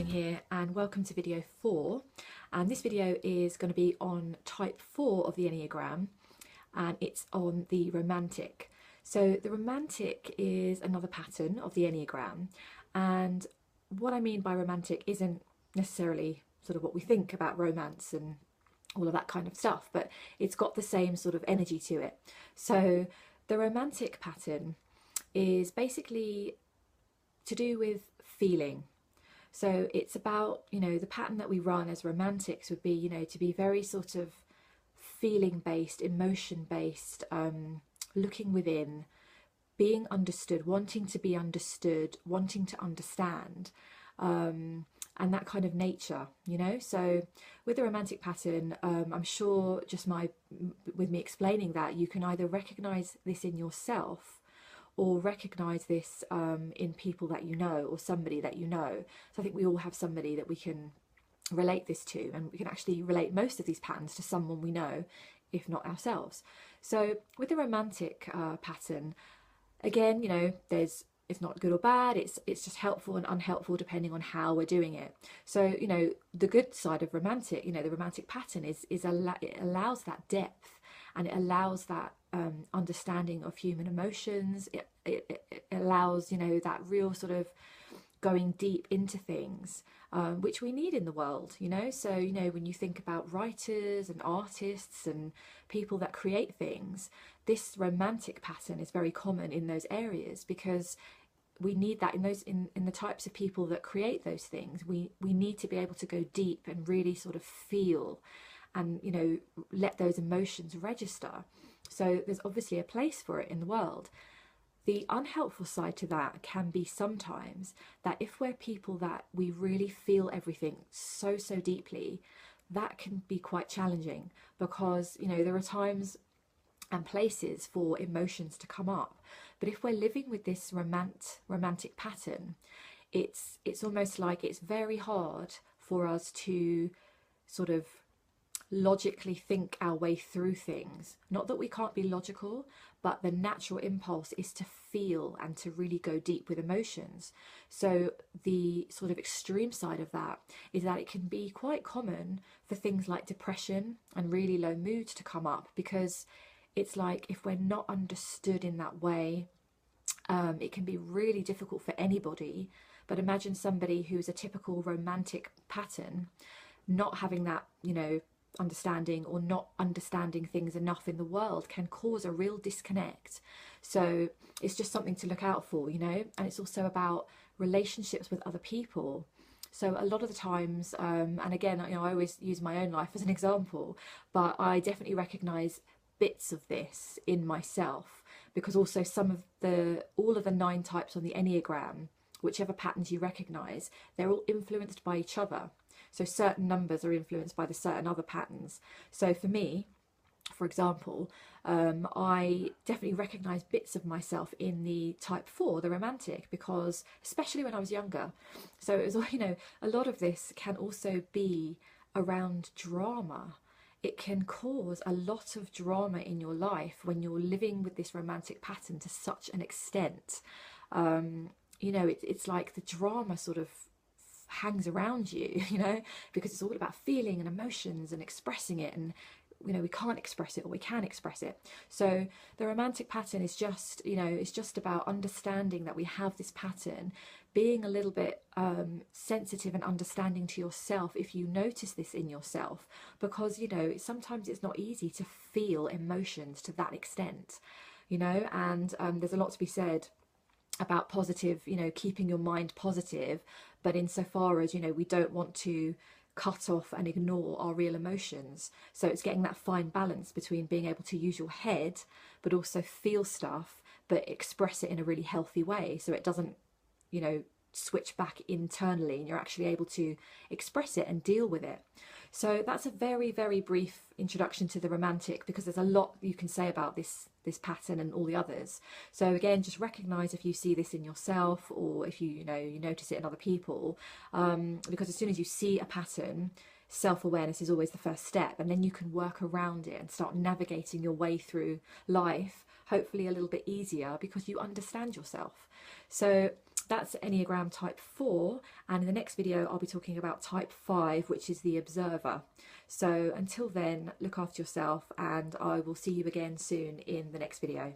here and welcome to video 4, and this video is going to be on type 4 of the Enneagram, and it's on the romantic. So the romantic is another pattern of the Enneagram, and what I mean by romantic isn't necessarily sort of what we think about romance and all of that kind of stuff, but it's got the same sort of energy to it. So the romantic pattern is basically to do with feeling. So it's about, the pattern that we run as romantics would be, to be very sort of feeling based, emotion based, looking within, being understood, wanting to be understood, wanting to understand, and that kind of nature, So with the romantic pattern, I'm sure just with me explaining that, you can either recognize this in yourself or recognise this in people that you know or somebody that you know. So I think we all have somebody that we can relate this to, and we can actually relate most of these patterns to someone we know, if not ourselves. So with the romantic pattern, again, it's not good or bad, it's just helpful and unhelpful depending on how we're doing it. So, the good side of romantic, the romantic pattern it allows that depth, and it allows that understanding of human emotions. It allows, that real sort of going deep into things, which we need in the world, So, when you think about writers and artists and people that create things, this romantic pattern is very common in those areas, because we need that in the types of people that create those things. We need to be able to go deep and really sort of feel and, let those emotions register. So there's obviously a place for it in the world. The unhelpful side to that can be sometimes that if we're people that we really feel everything so deeply, that can be quite challenging, because, there are times and places for emotions to come up. But if we're living with this romantic pattern, it's almost like it's very hard for us to sort of logically think our way through things. Not that we can't be logical, but the natural impulse is to feel and to really go deep with emotions. So the sort of extreme side of that is that it can be quite common for things like depression and really low moods to come up, because it's like if we're not understood in that way, it can be really difficult for anybody. But imagine somebody who's a typical romantic pattern, not having that, understanding, or not understanding things enough in the world, can cause a real disconnect. So it's just something to look out for, and it's also about relationships with other people. So a lot of the times, and again, I always use my own life as an example, but I definitely recognize bits of this in myself, because also all of the 9 types on the Enneagram, whichever patterns you recognize, they're all influenced by each other. So certain numbers are influenced by the certain other patterns. So for me, for example, I definitely recognize bits of myself in the type 4, the romantic, because especially when I was younger. So it was, a lot of this can also be around drama. It can cause a lot of drama in your life when you're living with this romantic pattern to such an extent. It's like the drama sort of hangs around you, because it's all about feeling and emotions and expressing it, and we can't express it or we can express it. So the romantic pattern is just, it's just about understanding that we have this pattern, being a little bit sensitive and understanding to yourself if you notice this in yourself, because sometimes it's not easy to feel emotions to that extent, and there's a lot to be said about positive, keeping your mind positive, but insofar as, we don't want to cut off and ignore our real emotions. So it's getting that fine balance between being able to use your head, but also feel stuff, but express it in a really healthy way, so it doesn't, switch back internally, and you're actually able to express it and deal with it. So that's a very, very brief introduction to the romantic, because there's a lot you can say about this pattern and all the others. So again, just recognize if you see this in yourself, or if you notice it in other people, because as soon as you see a pattern, self-awareness is always the first step, and then you can work around it and start navigating your way through life, hopefully a little bit easier, because you understand yourself. So that's Enneagram type 4, and in the next video I'll be talking about type 5, which is the observer. So until then, look after yourself, and I will see you again soon in the next video.